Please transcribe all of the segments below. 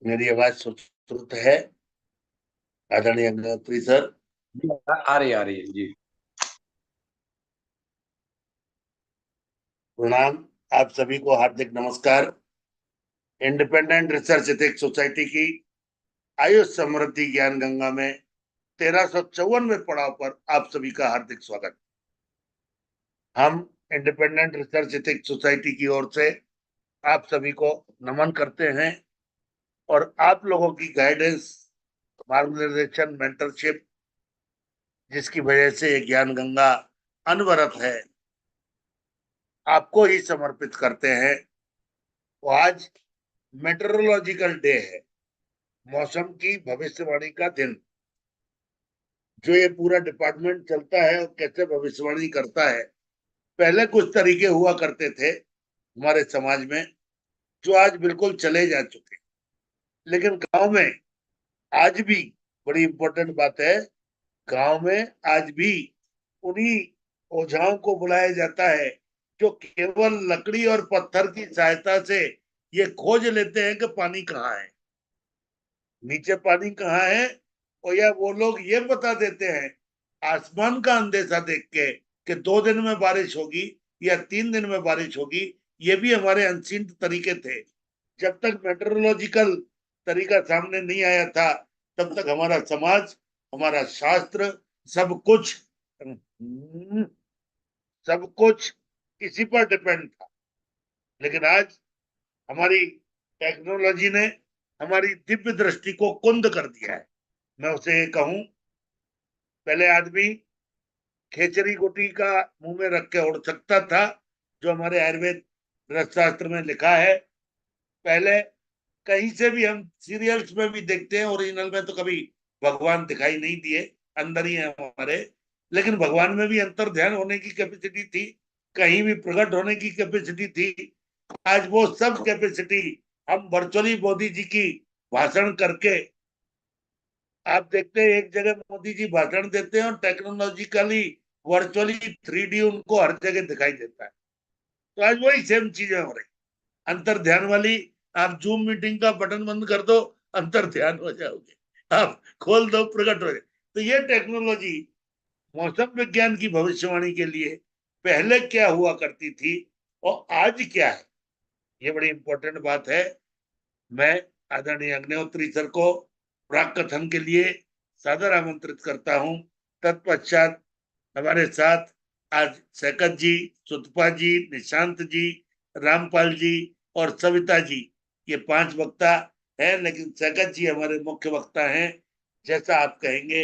मेरी आवाज सुश्रुत है आदरणीय अग्निहोत्री सर? आ रही है जी। प्रणाम। आप सभी को हार्दिक नमस्कार। इंडिपेंडेंट रिसर्च एथिक्स सोसाइटी की आयुष समृद्धि ज्ञान गंगा में 1354वें पड़ाव पर आप सभी का हार्दिक स्वागत। हम इंडिपेंडेंट रिसर्च एथिक्स सोसाइटी की ओर से आप सभी को नमन करते हैं और आप लोगों की गाइडेंस, मार्गदर्शन, मेंटरशिप, जिसकी वजह से ये ज्ञान गंगा अनवरत है, आपको ही समर्पित करते हैं। तो आज मेट्रोलॉजिकल डे है, मौसम की भविष्यवाणी का दिन। जो ये पूरा डिपार्टमेंट चलता है और कैसे भविष्यवाणी करता है, पहले कुछ तरीके हुआ करते थे हमारे समाज में, जो आज बिल्कुल चले जा चुके। लेकिन गांव में आज भी बड़ी इंपॉर्टेंट बात है, गांव में आज भी उन्हीं ओझाओं को बुलाया जाता है जो केवल लकड़ी और पत्थर की सहायता से ये खोज लेते हैं कि पानी कहाँ है, नीचे पानी कहाँ है। और या वो लोग ये बता देते हैं आसमान का अंदेशा देख के कि 2 दिन में बारिश होगी या 3 दिन में बारिश होगी। ये भी हमारे अनसीन तरीके थे। जब तक मेट्रोलॉजिकल तरीका सामने नहीं आया था, तब तक हमारा समाज, हमारा शास्त्र, सब कुछ सब कुछ इसी पर डिपेंड था। लेकिन आज हमारी टेक्नोलॉजी ने हमारी दिव्य दृष्टि को कुंद कर दिया है। मैं उसे ये कहूं, पहले आदमी खेचरी गोटी का मुंह में रख के उड़ सकता था, जो हमारे आयुर्वेद शास्त्र में लिखा है। पहले कहीं से भी हम सीरियल्स में भी देखते हैं, ओरिजिनल में तो कभी भगवान दिखाई नहीं दिए, अंदर ही है हमारे। लेकिन भगवान में भी अंतर ध्यान होने की कैपेसिटी थी, कहीं भी प्रकट होने की कैपेसिटी थी। आज वो सब कैपेसिटी हम वर्चुअली मोदी जी की भाषण करके, आप देखते हैं एक जगह मोदी जी भाषण देते हैं और टेक्नोलॉजिकली वर्चुअली 3D उनको हर जगह दिखाई देता है। तो आज वही सेम चीजें हो रही, अंतर ध्यान वाली। आप जूम मीटिंग का बटन बंद कर दो, अंतर ध्यान हो जाओगे, आप खोल दो, प्रकट हो जाए। तो ये टेक्नोलॉजी मौसम विज्ञान की भविष्यवाणी के लिए पहले क्या हुआ करती थी और आज क्या है, ये बड़ी इंपॉर्टेंट बात है। मैं आदरणीय अग्निहोत्री सर को प्राक कथन के लिए सादर आमंत्रित करता हूं। तत्पश्चात हमारे साथ आज सैकत जी, सुतपा जी, निशांत जी, रामपाल जी और सविता जी, ये 5 वक्ता हैं। लेकिन सैकत जी हमारे मुख्य वक्ता हैं। जैसा आप कहेंगे,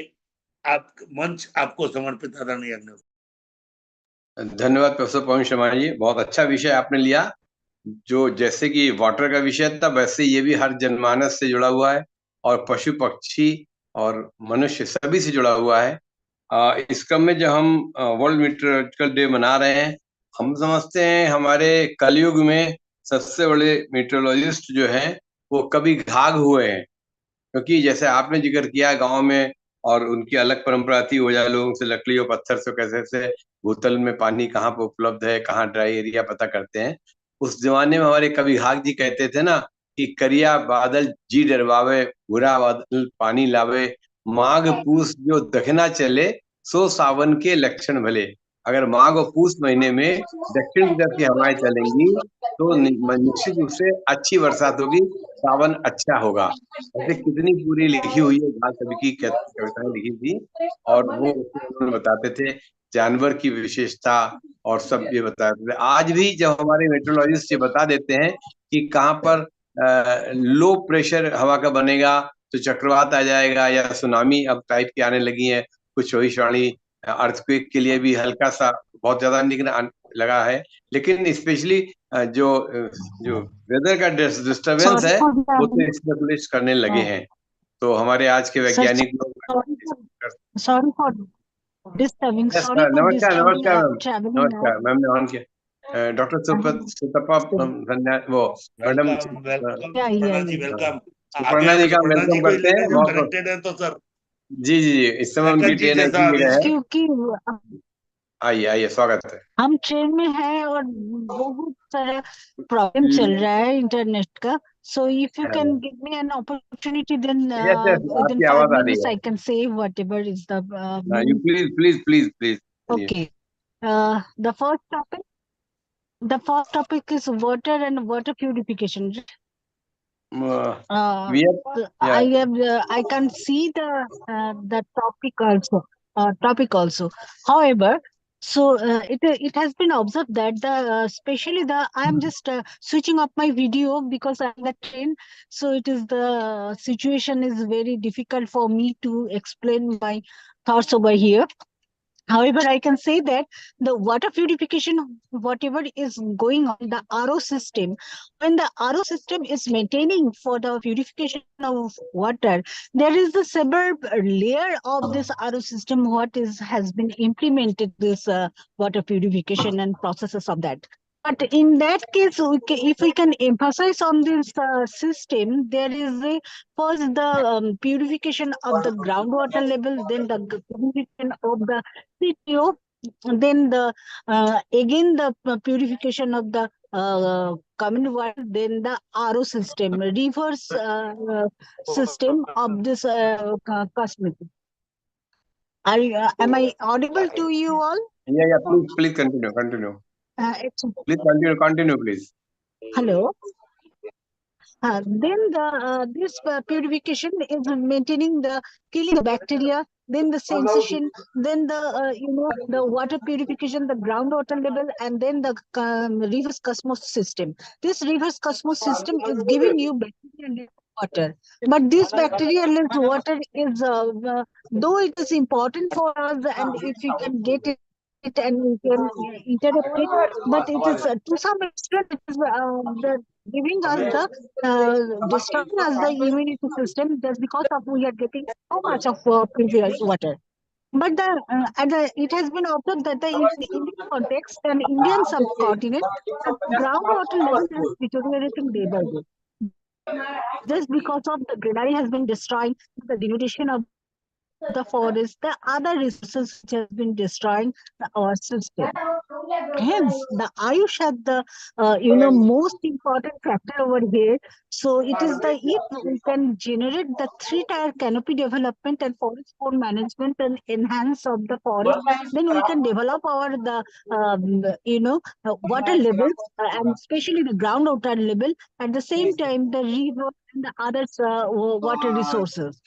आप मंच आपको समर्पित आदरणीय अग्निहोत्री। धन्यवाद प्रोफेसर पवन शर्मा जी, बहुत अच्छा विषय आपने लिया। जो जैसे कि वाटर का विषय था, वैसे ये भी हर जनमानस से जुड़ा हुआ है और पशु पक्षी और मनुष्य सभी से जुड़ा हुआ है। इस क्रम में जब हम वर्ल्ड मीटरोलॉजिकल डे मना रहे हैं, हम समझते हैं हमारे कलयुग में सबसे बड़े मीटरोलॉजिस्ट जो हैं वो कभी घाघ हुए हैं। क्योंकि जैसे आपने जिक्र किया गांव में, और उनकी अलग परंपरा थी, ओझा लोगों से लकड़ी और पत्थर से कैसे से भूतल में पानी कहाँ पर उपलब्ध है, कहाँ ड्राई एरिया पता करते हैं। उस जमाने में हमारे कवि घाघ जी कहते थे ना कि करिया बादल जी डरवावे, भूरा बादल पानी लावे, माघ पूस जो दखना चले, सो सावन के लक्षण भले। अगर माघ और पूस महीने में दक्षिण की तरफ की हवाएं चलेंगी तो निश्चित रूप से अच्छी बरसात होगी, सावन अच्छा होगा। ऐसे कितनी पूरी लिखी हुई है, घाघ कवि की कविताएं लिखी थी, और वो उसमें उन्होंने बताते थे जानवर की विशेषता और सब ये बताते थे। आज भी जब हमारे मेट्रोलॉजिस्ट ये बता देते हैं कि कहाँ पर लो प्रेशर हवा का बनेगा तो चक्रवात आ जाएगा या सुनामी अब टाइप की आने लगी है, कुछ भविष्यवाणी अर्थक्वेक के लिए भी हल्का सा, बहुत ज्यादा नहीं लगा है, लेकिन स्पेशली जो जो वेदर का डिस्टरबेंस सॉरी है फॉर वो तो स्पेकुलेट करने लगे हैं। तो हमारे आज के सर, वैज्ञानिक लोग। Sorry for disturbing, yes, sorry for नमस्कार डिस्टर्बिंग, नमस्कार I am ma'am. Travelling now. नमस्कार मैम ने ऑन किया। डॉक्टर सुतपा वो मैडम वेलकम वेलकम आइए सुपर्णा जी, आइए। वेलकम। आगे सुपर्णा हम जी का सुपर्णा जी वेलकम को ही करते लेना हैं जो बहुत बहुत। कनेक्टेड है तो सर जी जी जी, इस समय उनकी सैकत जी ट्रेन ऐसी जैसा ही अभी है। क्योंकि आइए आइए, स्वागत है। हम ट्रेन में हैं और बहुत सारा प्रॉब्लम चल रहा है इंटरनेट का. So if you can give me an opportunity, then yes yes, within आपकी 5 आवाज आ रही minutes I can say whatever is the है। You main. Please please please please चलिए। Okay. The first topic is water and water purification. We I can see the topic also. However, so it has been observed that the especially the I am just switching off my video because I'm in the train. So it is the situation is very difficult for me to explain my thoughts over here. However, I can say that the water purification, whatever is going on, the RO system, when the RO system is maintaining for the purification of water, there is the several layer of this RO system, what is has been implemented this water purification and processes of that. But in that case, if we can emphasize on this system, there is a first the purification of the groundwater level, then the purification of the CTO, then the again the purification of the common water, then the RO system, reverse system of this cosmetic. Am I audible to you all? या please please continue continue, please continue please. Hello. Then this purification is maintaining the killing the bacteria, then the sensation, then the the water purification, the groundwater level, and then the reverse osmosis system. This reverse osmosis system is giving you bacteria water, but this bacteria-less water is though it is important for us, and if we can get it and we can interrupt it, but it is to some extent it is giving us the destroying us the immunity system just because of we are getting so much of purified water. But it has been observed that in Indian context and Indian subcontinent, the groundwater level is deteriorating day by day. Just because of the greenery has been destroying, the denudation of the forest, the other resources which have been destroying our system. Hence, the Ayush had the most important factor over here. So it is the if we can generate the 3-tier canopy development and forest fund management and enhance of the forest, then we can develop our water levels and especially the groundwater level. At the same time, the river and the other water resources.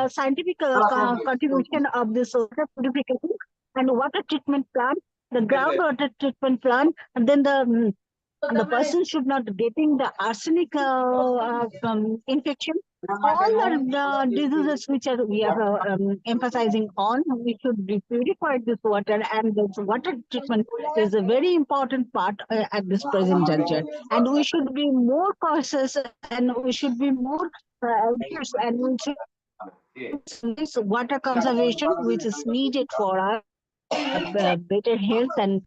Scientific contribution of this water purification and water treatment plant, the groundwater treatment plant, and then the person should not getting the arsenic infection. All the diseases which we are emphasizing on, we should be purified this water, and this water treatment is a very important part at this present juncture. And we should be more cautious, and we should be more and we should this water conservation which is needed for our better health and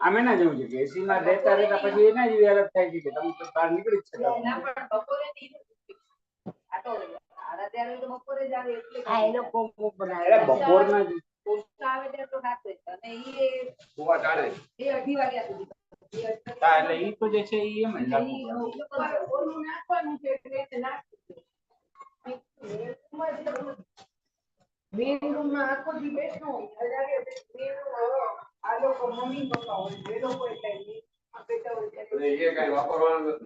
અમે ના જવું છે કે એસી માં રહેતા રહેતા પછી એના જેવી હાલત થાય છે કે તમે તો બહાર નીકળી જ શકો બપોરના એટલે ઈ તો જે છે ઈ એમ જ મેઇન રૂમ માં આખો દી બેઠો આ લોકો મમ્મી પપ્પા હોય એ લોકો એટલે એ કઈ વાપરવાનું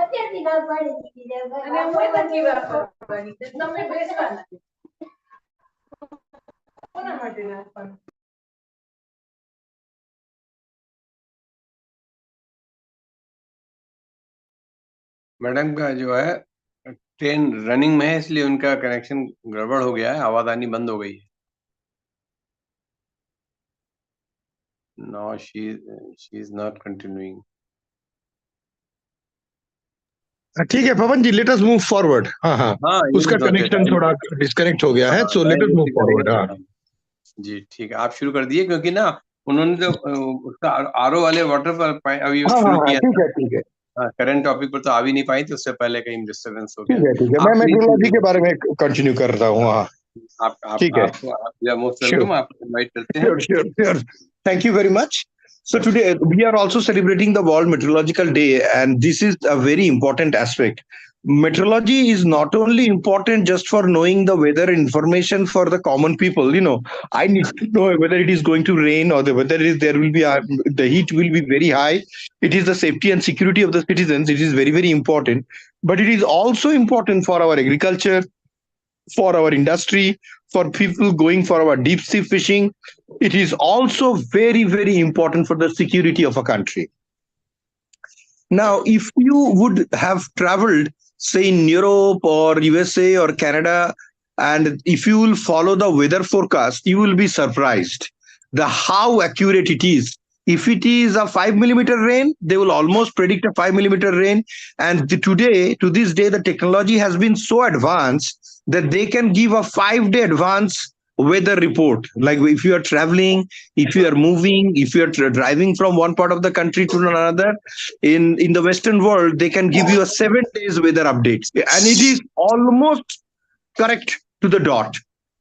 અત્યારથી ના પાડી દીધી અને હું નથી વાપરવાની તમે બેસવા નથી કોના માટે નાખવાનું मैडम का जो है ट्रेन रनिंग में है, इसलिए उनका कनेक्शन गड़बड़ हो गया है, आवाज आनी बंद हो गई है। No, she is not continuing. ठीक है Pavan ji, let us move forward. हाँ हाँ, हाँ, उसका यही सोच रहे कनेक्शन थे। थोड़ा डिस्कनेक्ट हो गया है, हाँ, सो मैं लेट अस मूव उसी फॉरवर्ड। हाँ करेंगे। जी ठीक है, आप शुरू कर दिए, क्योंकि ना उन्होंने जो उसका आरओ वाले वाटर पर अभी हाँ शुरू हाँ, किया ठीक था। है ठीक है हाँ, करंट टॉपिक पर तो आ भी नहीं पाई थी, उससे पहले कहीं डिस्टरबेंस हो गया। ठीक है, मैं आप प्लीज शुरू मेट्रोलॉजी के बारे करिए। में कंटिन्यू कर रहा हूँ। हाँ ठीक है, आप मोस्ट श्योर वेलकम, आपको इनवाइट करते हैं। sure. Thank you very much. So today we are also celebrating the World Meteorological Day, and this is a very important aspect. Meteorology is not only important just for knowing the weather information for the common people. I need to know whether it is going to rain or whether there will be the heat will be very high. It is the safety and security of the citizens. It is very very important, but it is also important for our agriculture, for our industry, for people going for our deep sea fishing. It is also very, very important for the security of a country. Now, if you would have traveled, say, in Europe or USA or Canada, and if you will follow the weather forecast, you will be surprised the how accurate it is. If it is a 5 millimeter rain, they will almost predict a 5 millimeter rain. And today, to this day, the technology has been so advanced that they can give a 5 day advance weather report. Like if you are traveling, if you are moving, if you are driving from one part of the country to another, in the Western world, they can give you a 7 days weather updates, and it is almost correct to the dot.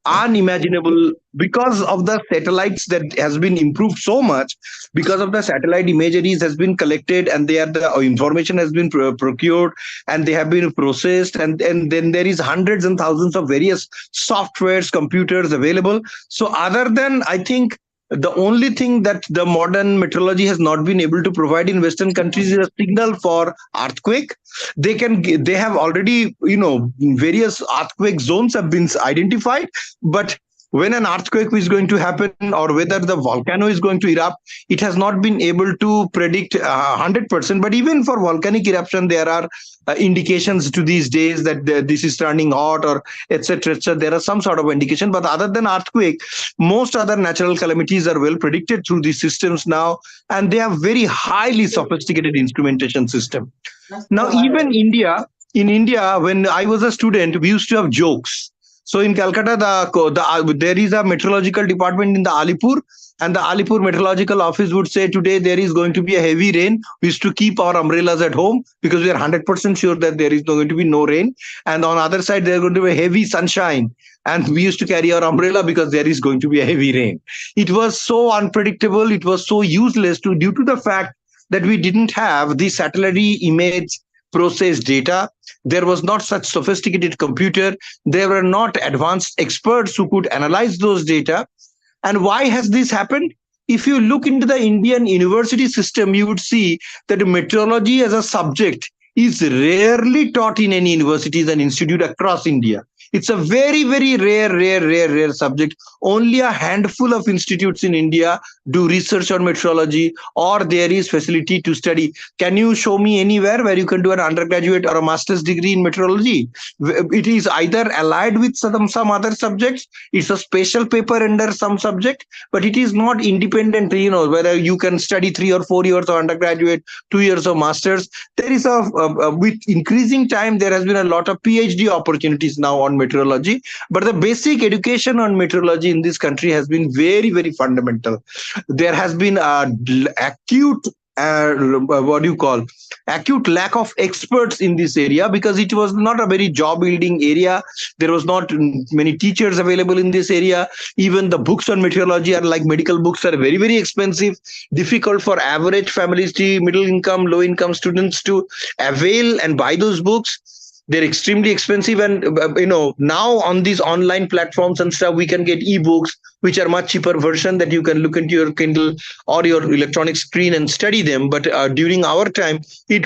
Unimaginable, because of the satellites that has been improved so much, because of the satellite imageries has been collected, and the information has been procured, and they have been processed, and then there is hundreds and thousands of various softwares, computers available. So other than, I think, the only thing that the modern meteorology has not been able to provide in Western countries is a signal for earthquake. They have already, various earthquake zones have been identified, but when an earthquake is going to happen or whether the volcano is going to erupt, it has not been able to predict 100%. But even for volcanic eruption, there are indications to these days that this is turning hot or etc. etc. There are some sort of indication, but other than earthquake, most other natural calamities are well predicted through these systems now, and they have very highly sophisticated instrumentation system. Now, even in India, when I was a student, we used to have jokes. So in Calcutta, there is a meteorological department in the Alipur, and the Alipur meteorological office would say today there is going to be a heavy rain. We used to keep our umbrellas at home because we are 100% sure that there is going to be no rain. And on the other side, there is going to be heavy sunshine. And we used to carry our umbrella because there is going to be a heavy rain. It was so unpredictable. It was so useless due to the fact that we didn't have the satellite image processed data. There was not such sophisticated computer. There were not advanced experts who could analyze those data. And why has this happened? If you look into the Indian university system, you would see that meteorology as a subject is rarely taught in any universities and institute across India. It's a very, very rare subject. Only a handful of institutes in India do research on meteorology, or there is facility to study. Can you show me anywhere where you can do an undergraduate or a master's degree in meteorology? It is either allied with some other subjects. It's a special paper under some subject, but it is not independent, whether you can study 3 or 4 years of undergraduate, 2 years of masters. There is with increasing time, there has been a lot of PhD opportunities now on meteorology, but the basic education on meteorology in this country has been very, very fundamental. There has been acute acute lack of experts in this area, because it was not a very job yielding area. There was not many teachers available in this area. Even the books on meteorology are like medical books, are very, very expensive, difficult for average families, to middle income, low income students to avail and buy those books. They're extremely expensive, and now on these online platforms and stuff, we can get ebooks which are much cheaper version that you can look into your Kindle or your electronic screen and study them. But during our time,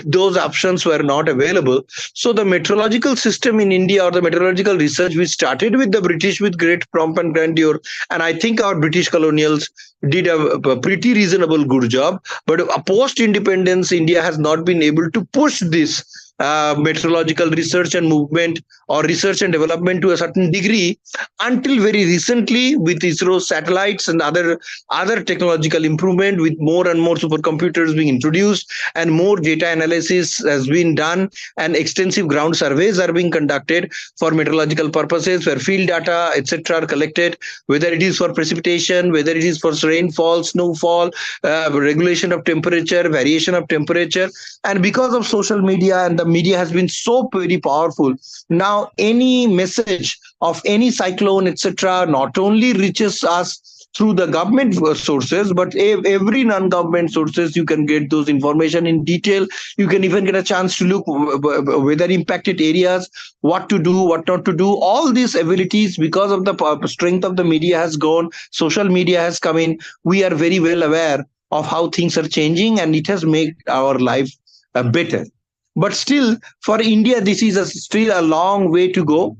those options were not available. So the meteorological system in India, or the meteorological research, which started with the British with great pomp and grandeur, and I think our British colonials did a pretty reasonable good job. But post independence, India has not been able to push this meteorological research and movement or research and development to a certain degree until very recently with ISRO satellites and other technological improvement with more and more supercomputers being introduced and more data analysis has been done and extensive ground surveys are being conducted for meteorological purposes where field data etc are collected, whether it is for precipitation, whether it is for rainfall, snowfall, regulation of temperature, variation of temperature. And because of social media and the media has been so very powerful, now any message of any cyclone etc not only reaches us through the government sources but every non-government sources you can get those information in detail. You can even get a chance to look weather impacted areas, what to do, what not to do. All these abilities, because of the strength of the media has gone, social media has come in, we are very well aware of how things are changing and it has made our life better. But still, for India, this is still a long way to go.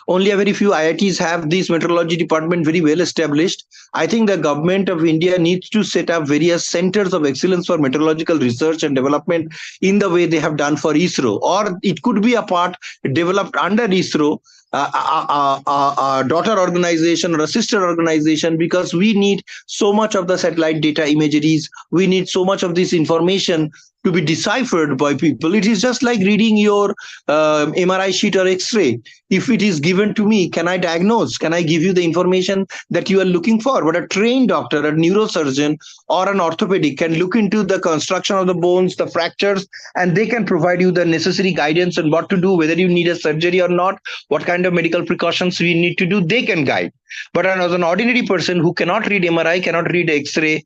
Only a very few IITs have this meteorology department very well established. I think the government of India needs to set up various centers of excellence for meteorological research and development in the way they have done for ISRO, or it could be a part developed under ISRO, a daughter organization or a sister organization, because we need so much of the satellite data imageries, we need so much of this information to be deciphered by people. It is just like reading your MRI sheet or X-ray. If it is given to me, can I diagnose? Can I give you the information that you are looking for? But a trained doctor, a neurosurgeon, or an orthopedic can look into the construction of the bones, the fractures, and they can provide you the necessary guidance on what to do, whether you need a surgery or not, what kind of medical precautions we need to do, they can guide. But as an ordinary person who cannot read MRI, cannot read X-ray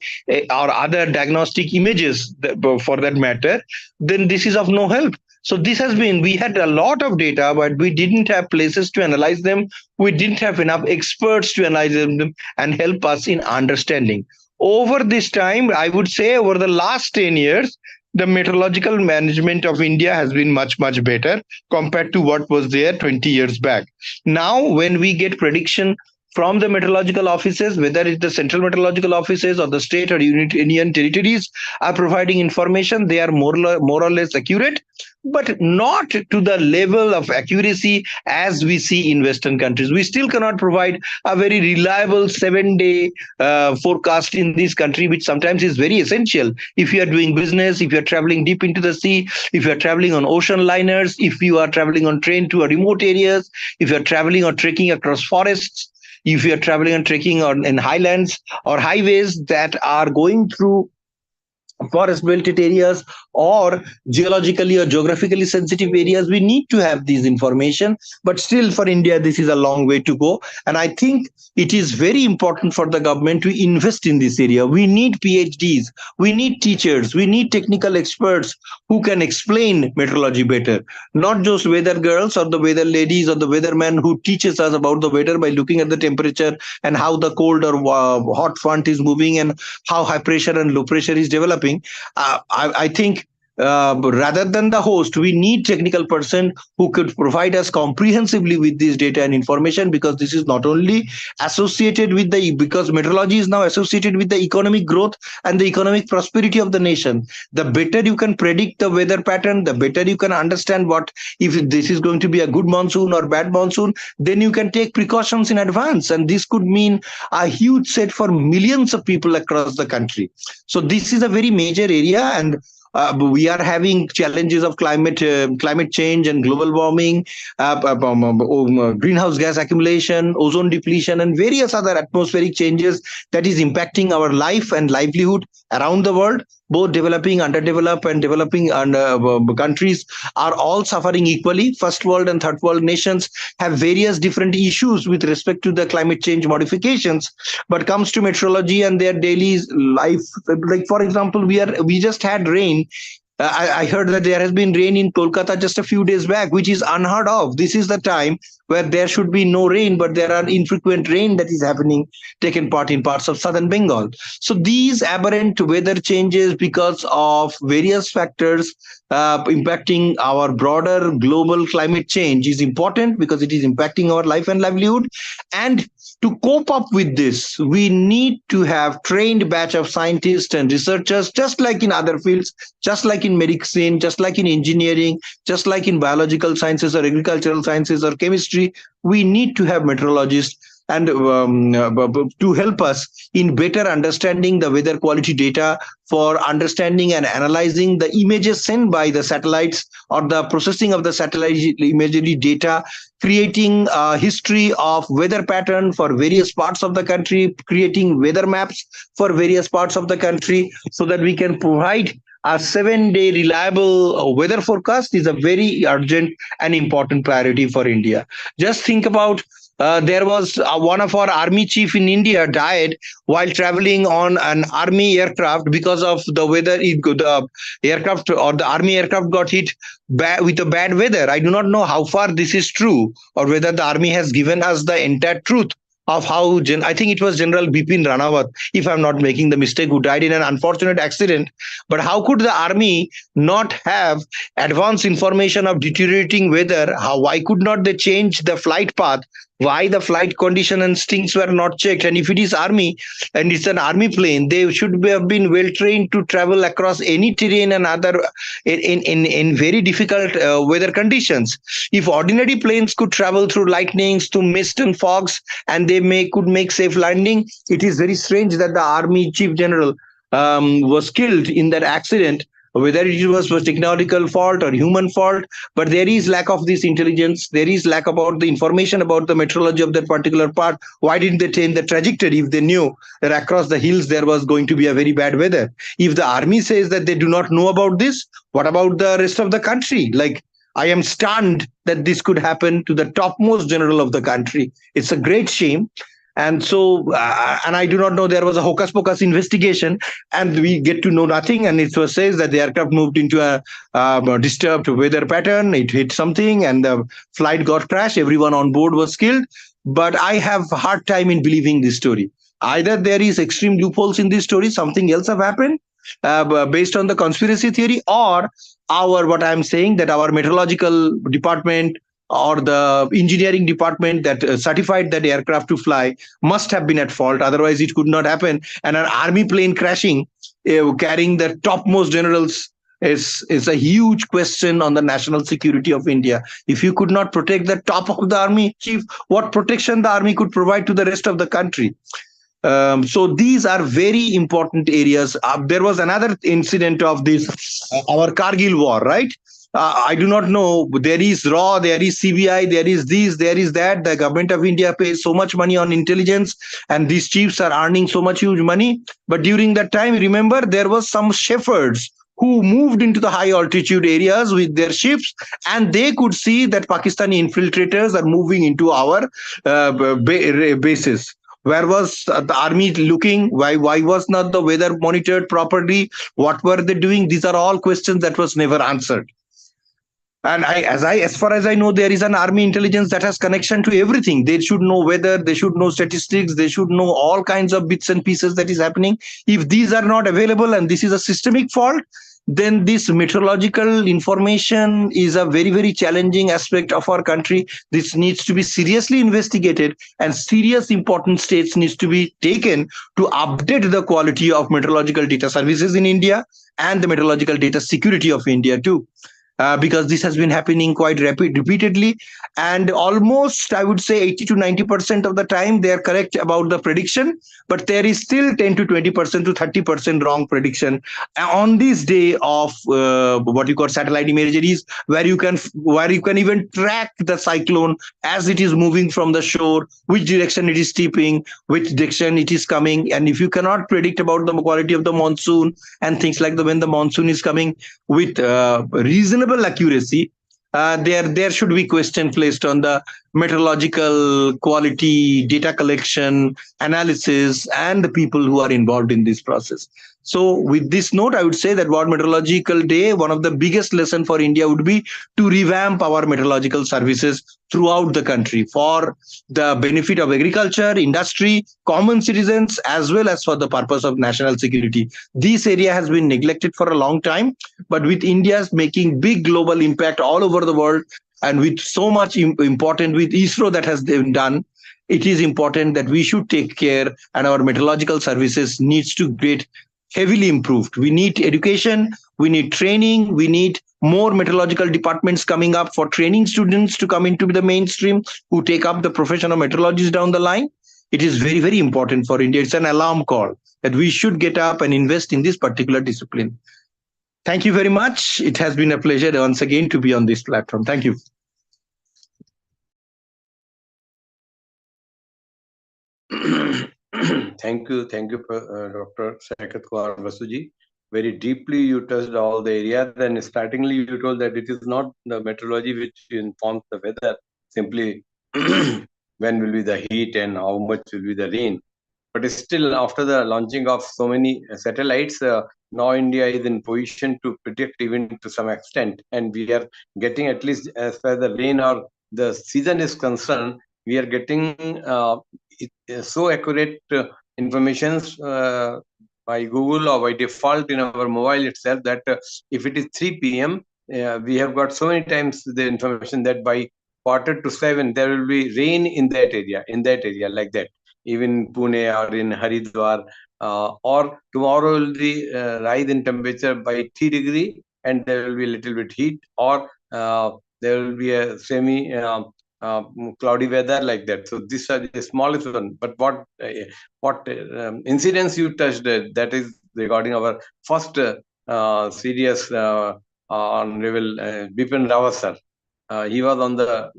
or other diagnostic images for that matter, then this is of no help. So this has been, we had a lot of data, but we didn't have places to analyze them. We didn't have enough experts to analyze them and help us in understanding. Over this time, I would say over the last 10 years, the meteorological management of India has been much, much better compared to what was there 20 years back. Now, when we get prediction from the meteorological offices, whether it's the central meteorological offices or the state or union territories are providing information, they are more or less accurate, but not to the level of accuracy as we see in Western countries. We still cannot provide a very reliable 7-day forecast in this country, which sometimes is very essential. If you are doing business, if you are traveling deep into the sea, if you are traveling on ocean liners, if you are traveling on train to remote areas, if you are traveling or trekking across forests, if you are traveling and trekking in highlands or highways that are going through forest belted areas or geologically or geographically sensitive areas, we need to have these information. But still, for India, this is a long way to go. And I think it is very important for the government to invest in this area. We need PhDs, we need teachers, we need technical experts who can explain meteorology better, not just weather girls or the weather ladies or the weatherman who teaches us about the weather by looking at the temperature and how the cold or hot front is moving and how high pressure and low pressure is developing. I think rather than the host, we need technical person who could provide us comprehensively with this data and information, because this is not only associated with because meteorology is now associated with the economic growth and the economic prosperity of the nation. The better you can predict the weather pattern, the better you can understand what if this is going to be a good monsoon or bad monsoon, then you can take precautions in advance, and this could mean a huge set for millions of people across the country. So this is a very major area, and we are having challenges of climate change and global warming, greenhouse gas accumulation, ozone depletion, and various other atmospheric changes that is impacting our life and livelihood around the world. Both developing, underdeveloped, and developing countries are all suffering equally. First world and third world nations have various different issues with respect to the climate change modifications. But comes to meteorology and their daily life, like for example, we just had rain. I heard that there has been rain in Kolkata just a few days back, which is unheard of. This is the time where there should be no rain, but there are infrequent rain that is happening, taken part in parts of southern Bengal. So these aberrant weather changes because of various factors impacting our broader global climate change is important, because it is impacting our life and livelihood. And To cope up with this, we need to have trained batch of scientists and researchers, just like in other fields, just like in medicine, just like in engineering, just like in biological sciences or agricultural sciences or chemistry. We need to have meteorologists and to help us in better understanding the weather quality data, for understanding and analyzing the images sent by the satellites or the processing of the satellite imagery data, creating a history of weather pattern for various parts of the country, creating weather maps for various parts of the country, so that we can provide a 7-day reliable weather forecast is a very urgent and important priority for India. Just think about there was one of our army chief in India died while traveling on an army aircraft because of the weather. The aircraft or the army aircraft got hit with a bad weather. I do not know how far this is true, or whether the army has given us the entire truth of how I think it was General Bipin Ranawat, if I'm not making the mistake, who died in an unfortunate accident. But how could the army not have advanced information of deteriorating weather? Why could not they change the flight path? Why the flight condition and things were not checked? And if it is army and it's an army plane, they should have been well trained to travel across any terrain and other in very difficult weather conditions. If ordinary planes could travel through lightnings, through mist and fogs, and they could make safe landing, it is very strange that the army chief general was killed in that accident, whether it was a technological fault or human fault. But there is lack of this intelligence, there is lack about the information about the meteorology of that particular part. Why didn't they change the trajectory if they knew that across the hills there was going to be a very bad weather? If the army says that they do not know about this, what about the rest of the country? Like, I am stunned that this could happen to the topmost general of the country. It's a great shame. And so, and I do not know, there was a hocus pocus investigation and we get to know nothing. And it was says that the aircraft moved into a disturbed weather pattern. It hit something and the flight got crashed. Everyone on board was killed. But I have a hard time in believing this story. Either there is extreme loopholes in this story, something else have happened based on the conspiracy theory, or what I'm saying, that our meteorological department or the engineering department that certified that aircraft to fly must have been at fault. Otherwise, it could not happen. And an army plane crashing, carrying the topmost generals, is a huge question on the national security of India. If you could not protect the top of the army chief, what protection the army could provide to the rest of the country? So these are very important areas. There was another incident of this, our Kargil war, right? I do not know. There is RAW, there is CBI, there is this, there is that. The government of India pays so much money on intelligence, and these chiefs are earning so much huge money. But during that time, remember, there was some shepherds who moved into the high altitude areas with their ships, and they could see that Pakistani infiltrators are moving into our bases. Where was the army looking? Why was not the weather monitored properly? What were they doing? These are all questions that was never answered. And as far as I know, there is an army intelligence that has connection to everything. They should know weather, they should know statistics, they should know all kinds of bits and pieces that is happening. If these are not available and this is a systemic fault, then this meteorological information is a very, very challenging aspect of our country. This needs to be seriously investigated, and serious important steps needs to be taken to update the quality of meteorological data services in India and the meteorological data security of India too. Because this has been happening quite repeatedly, and almost, I would say, 80 to 90% of the time they are correct about the prediction, but there is still 10 to 20% to 30% wrong prediction on this day of what you call satellite imageries, where you can even track the cyclone as it is moving from the shore, which direction it is steeping, which direction it is coming. And if you cannot predict about the quality of the monsoon and things like that, when the monsoon is coming with reasonable accuracy, there should be question placed on the meteorological quality, data collection, analysis, and the people who are involved in this process. So with this note, I would say that World Meteorological Day, one of the biggest lessons for India would be to revamp our meteorological services throughout the country for the benefit of agriculture, industry, common citizens, as well as for the purpose of national security. This area has been neglected for a long time, but with India's making big global impact all over the world, and with so much important with ISRO that has been done, it is important that we should take care, and our meteorological services needs to get heavily improved. We need education, we need training, we need more meteorological departments coming up for training students to come into the mainstream who take up the profession of meteorologists down the line. It is very, very important for India. It's an alarm call that we should get up and invest in this particular discipline. Thank you very much. It has been a pleasure once again to be on this platform. Thank you. Thank you, Dr. Saikat Kaur Basuji. Very deeply you touched all the areas. Then startingly you told that it is not the meteorology which informs the weather, simply when will be the heat and how much will be the rain. But still, after the launching of so many satellites, now India is in position to predict even to some extent, and we are getting, at least as far as the rain or the season is concerned, we are getting so accurate informations by Google or by default in our mobile itself, that if it is 3 p.m., we have got so many times the information that by 6:45 there will be rain in that area, like that. Even Pune or in Haridwar, or tomorrow will be rise in temperature by 3 degree, and there will be a little bit heat, or there will be a semi cloudy weather, like that. So these are the smallest one. But what incidents you touched, that is regarding our first serious honorable Bipin Rawat sir. He was on the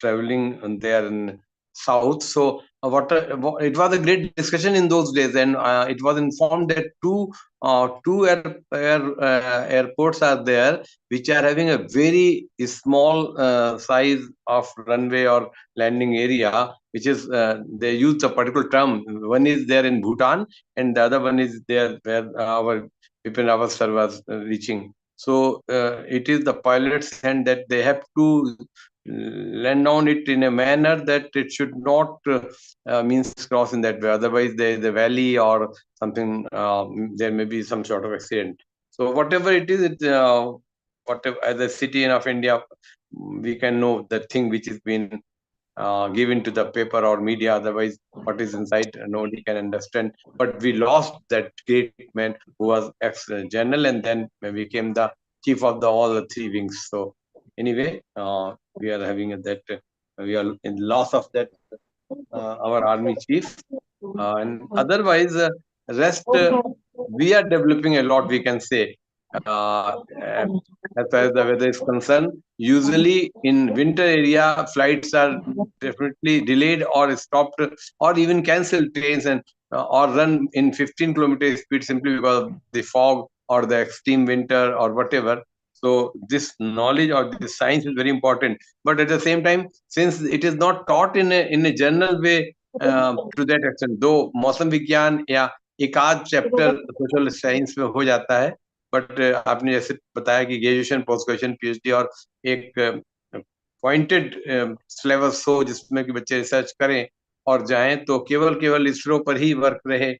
traveling there in south. So it was a great discussion in those days, and it was informed that two airports are there which are having a very small size of runway or landing area, which is they use a particular term. One is there in Bhutan, and the other one is there where our Bipin Rawat sir was reaching. So it is the pilot's hand that they have to land on it in a manner that it should not means cross in that way. Otherwise, there is a valley or something. There may be some sort of accident. So whatever it is, whatever as a citizen of India, we can know the thing which is being given to the paper or media. Otherwise, what is inside, nobody can understand. But we lost that great man who was ex-general and then became the chief of all the three wings. So anyway, we are having that. We are in loss of that our army chief. And otherwise, rest we are developing a lot. We can say. As far as the weather is concerned, usually in winter area, flights are definitely delayed or stopped or even cancelled trains, and or run in 15-kilometer speed simply because of the fog or the extreme winter or whatever. So this knowledge or this science is very important. But at the same time, since it is not taught in a general way to that extent, though मौसम विज्ञान या एक आध chapter social science में हो जाता है, but आपने जैसे बताया कि ग्रेजुएशन, पोस्ट ग्रेजुएशन, पीएचडी और एक पॉइंटेड सिलेबस हो जिसमें कि बच्चे रिसर्च करें और जाएं, तो केवल इसरो पर ही वर्क रहे,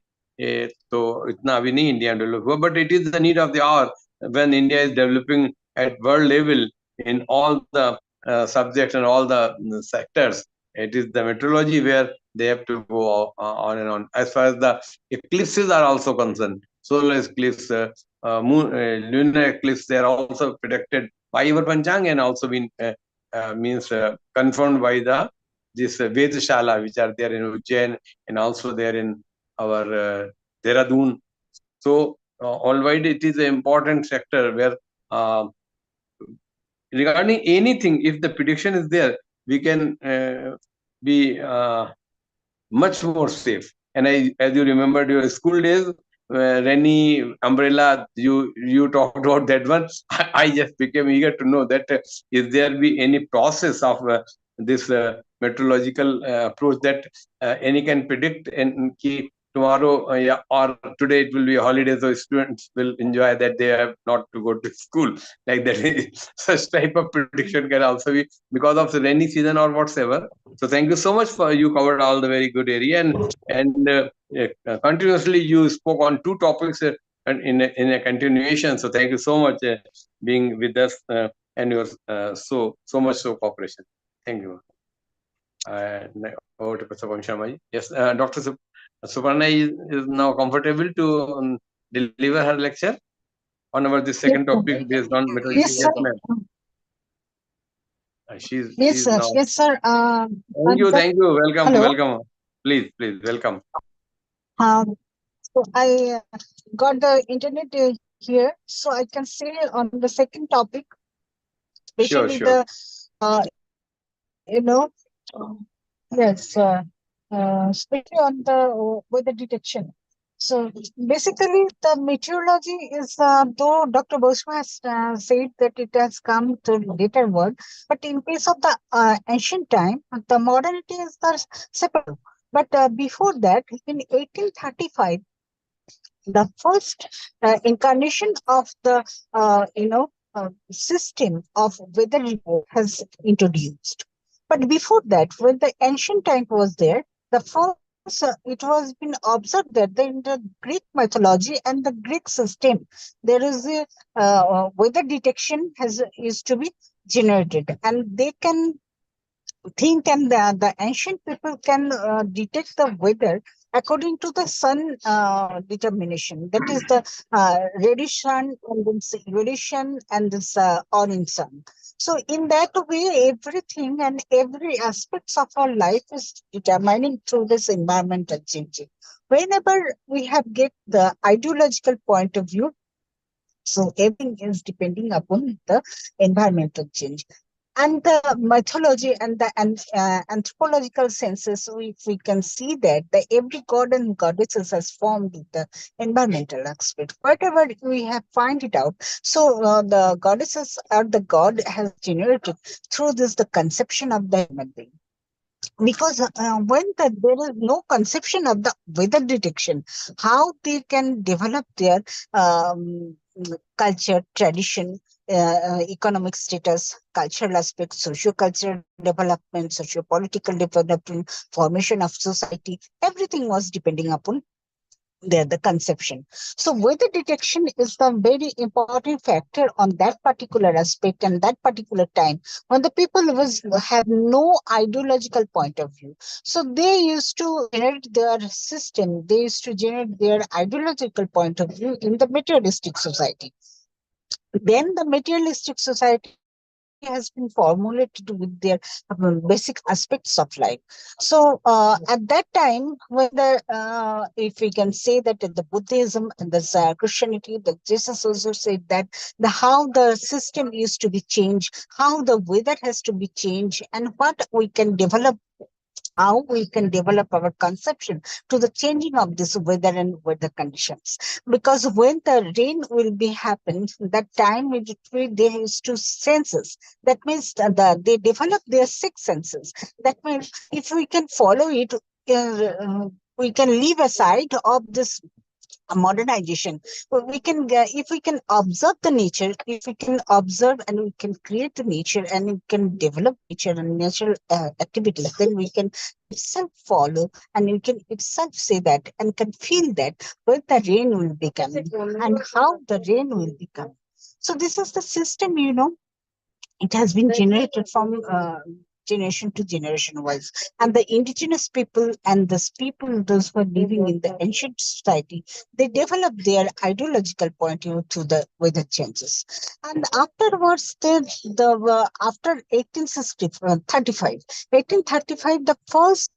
तो इतना अभी नहीं इंडिया डेवलप हुआ. But it is the need of the hour when India is developing at world level in all the subjects and all the sectors. It is the meteorology where they have to go on and on. As far as the eclipses are also concerned, solar eclipse, lunar eclipse, they are also predicted by our Panchang and also been means confirmed by this Vedashala, which are there in Ujjain and also there in our Dehradun. So already it is an important sector where regarding anything, if the prediction is there, we can be much more safe. And as you remembered your school days, rainy umbrella, you talked about that one. I just became eager to know that is there be any process of this meteorological approach that any can predict and keep tomorrow or today it will be a holiday, so students will enjoy that they have not to go to school, like that. Such type of prediction can also be because of the rainy season or whatsoever. So thank you so much for you covered all the very good area, and continuously you spoke on two topics and in a continuation. So thank you so much being with us and your so much cooperation. Thank you. Over to Professor Sharma ji. Yes, Dr. Suparna is now comfortable to deliver her lecture on our this second topic based on methodology. Yes, sir. Yes, ma'am. She's Yes, sir. now. Yes, sir. Thank you, thank you. Welcome, Hello. welcome. Please, welcome. So I got the internet here, so I can say on the second topic, Sure, especially sure. the you know, yes, especially on the weather detection. So basically, the meteorology is, though Dr. Bosma has said that it has come to later word, but in case of the ancient time, the modernity is the separate. But before that, in 1835, the first incarnation of the system of weather report has introduced. But before that, when the ancient time was there, the first it was been observed that in the Greek mythology and the Greek system, there is a weather detection has is to be generated, and they can think, and the ancient people can detect the weather according to the sun determination. That is the reddish sun and this reddish sun and this orange sun. So in that way, everything and every aspects of our life is determining through this environmental changing. Whenever we have get the ideological point of view, so everything is depending upon the environmental change. And the mythology and the anthropological senses, we can see that the every god and goddesses has formed the environmental aspect. Whatever we have find it out, so the goddesses or the god has generated through this the conception of the human being. Because there is no conception of the weather detection, how they can develop their um, culture, tradition, economic status, cultural aspects, socio-cultural development, socio-political development, formation of society, everything was depending upon the conception. So weather detection is the very important factor on that particular aspect and that particular time when the people was have no ideological point of view. So they used to generate their system, they used to generate their ideological point of view in the materialistic society. Then the materialistic society has been formulated with their basic aspects of life. So at that time, when if we can say that in the Buddhism and the Christianity, the Jesus also said that the how the system used to be changed, how the weather has to be changed, and what we can develop, how we can develop our conception to the changing of this weather and weather conditions. Because when the rain will be happen, that time they used to senses. That means they develop their six senses. That means if we can follow it, we can leave aside of this modernization. We can if we can observe the nature, if we can observe and we can create the nature and we can develop nature and natural activities, then we can itself follow and we can itself say that and can feel that when the rain will be coming and how the rain will be coming. So this is the system, it has been generated from generation to generation wise. And the indigenous people and those people, those who are living in the ancient society, they develop their ideological point of view to the weather changes. And afterwards, after 1835, the first,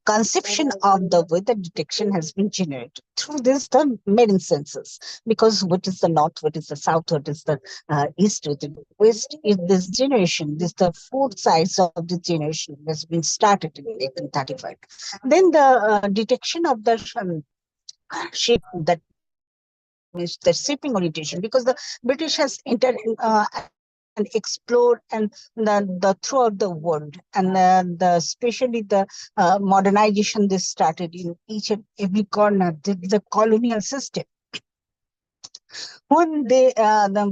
conception of the weather detection has been generated through this the maiden senses, because what is the north, what is the south, what is the east, what is the west, is this generation, this the fourth sides of the generation has been started in 1835. Then the detection of the shape, that means the shaping orientation, because the British has entered and explored and the throughout the world, and the especially the modernization they started in each and every corner, the colonial system. When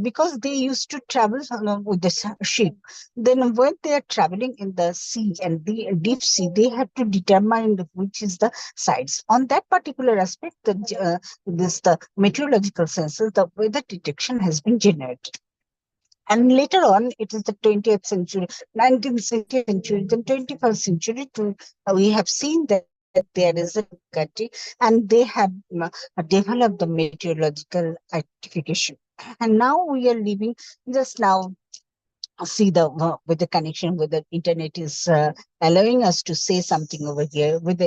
because they used to travel with the ship, then when they are traveling in the sea and the deep sea, they have to determine which is the sides. On that particular aspect, the meteorological senses, the weather detection has been generated. And later on, it is the 20th century, 19th century, then 21st century. We have seen that there is a difficulty, and they have developed the meteorological identification. And now we are living just now. See the with the connection with the internet is allowing us to say something over here with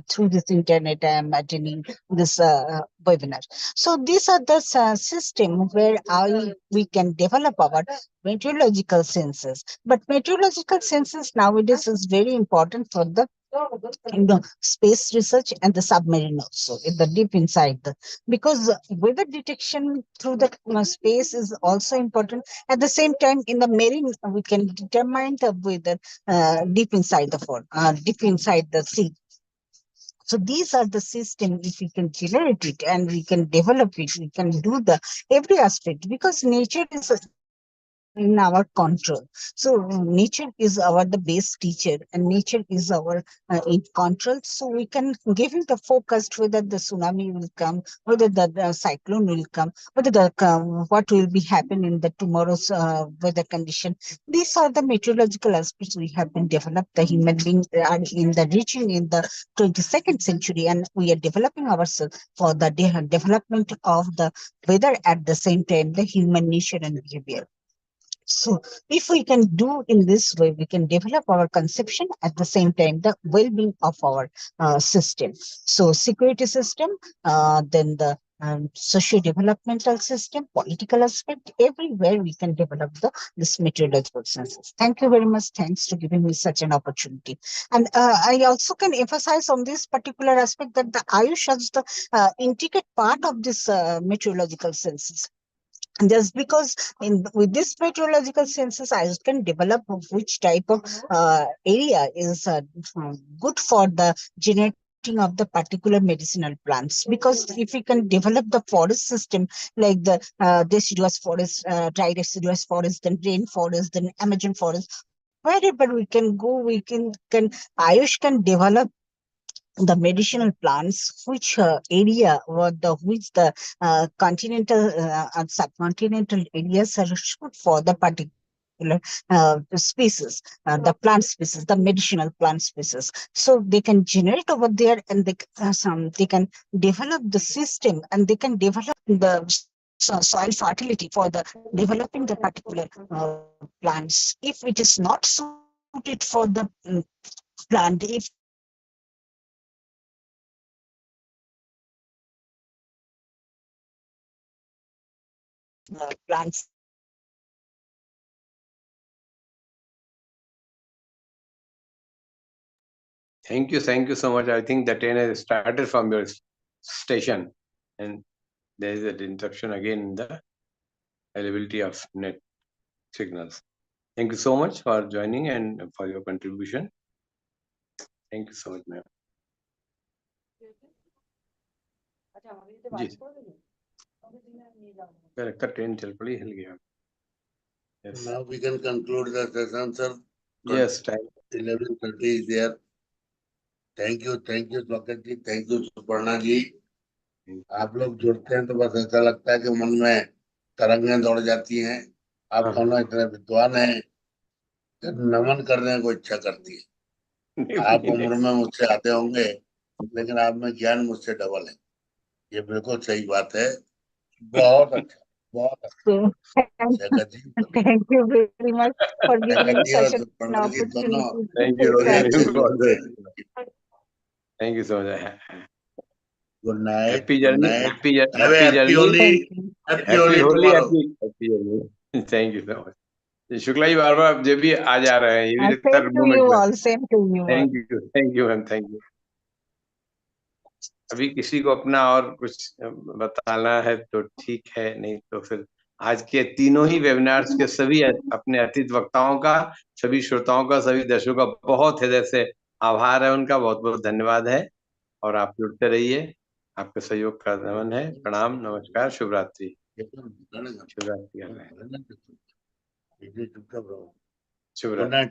through this internet. I am attending this webinar. So these are the system where we can develop our meteorological senses. But meteorological senses nowadays is very important for the space research and the submarine also in the deep inside because weather detection through the space is also important. At the same time, in the marine, we can determine the weather deep inside the sea. So these are the system. If we can generate it and we can develop it, we can do the every aspect because nature is in our control. So nature is the best teacher, and nature is our in control. So we can give it the forecast whether the tsunami will come, whether the cyclone will come, whether what will be happening in the tomorrow's weather condition. These are the meteorological aspects we have been developed. The human beings are in the reaching in the 22nd century, and we are developing ourselves for the development of the weather at the same time the human nature and behavior. So if we can do in this way, we can develop our conception at the same time, the well-being of our system. So security system, then the socio-developmental system, political aspect, everywhere we can develop this meteorological senses. Thank you very much. Thanks for giving me such an opportunity. And I also can emphasize on this particular aspect that the AYUSH is the intricate part of this meteorological senses. Just because with this meteorological senses, I can develop which type of area is good for the generating of the particular medicinal plants. Because if we can develop the forest system like the deciduous forest, dry deciduous forest, then rainforest, then Amazon forest, wherever we can go, we can AYUSH can develop the medicinal plants, which area or which the continental and subcontinental areas are good for the particular species, the plant species, the medicinal plant species. So they can generate over there, and they can develop the system, and they can develop the soil fertility for the developing the particular plants. If it is not suited for the plant, if plants. Thank you so much. I think the train has started from your station, and there is an interruption again in the availability of net signals. Thank you so much for joining and for your contribution. Thank you so much, ma'am. जी लगता train चल पड़ी हिल गया. Yes. Now we can conclude the session, sir. Yes, time. 11:30 is there. Thank you, स्वागत जी, thank you, Suparna जी. आप लोग जुड़ते हैं तो बस ऐसा लगता है कि मन में तरंगें दौड़ जाती हैं. आप दोनों इतने विद्वान हैं, नमन करने को इच्छा करती है. आप उम्र में मुझसे आते होंगे, लेकिन आप में ज्ञान मुझसे डबल है. ये बिल्कुल सही बात है. बहुत अच्छा, बहुत अच्छा. Thank you very much for giving me such an opportunity. Thank you. Thank you so much. Good night. Happy journey. Happy Happy Holi. Happy Holi. Happy Holi. Thank you so much. Shukla ji बार बार जब भी आ जा रहे हैं, ये भी लगता है movement. Same to you. Thank you ma'am, thank you. अभी किसी को अपना और कुछ बताना है तो ठीक है, नहीं तो फिर आज के तीनों ही वेबिनार्स के सभी अपने अतिथि वक्ताओं का, सभी श्रोताओं का, सभी दर्शकों का बहुत हृदय से आभार है. उनका बहुत बहुत धन्यवाद है. और आप जुड़ते रहिए. आपके सहयोग का नमन है. प्रणाम, नमस्कार, शुभ रात्रि. शुभ रात्रि.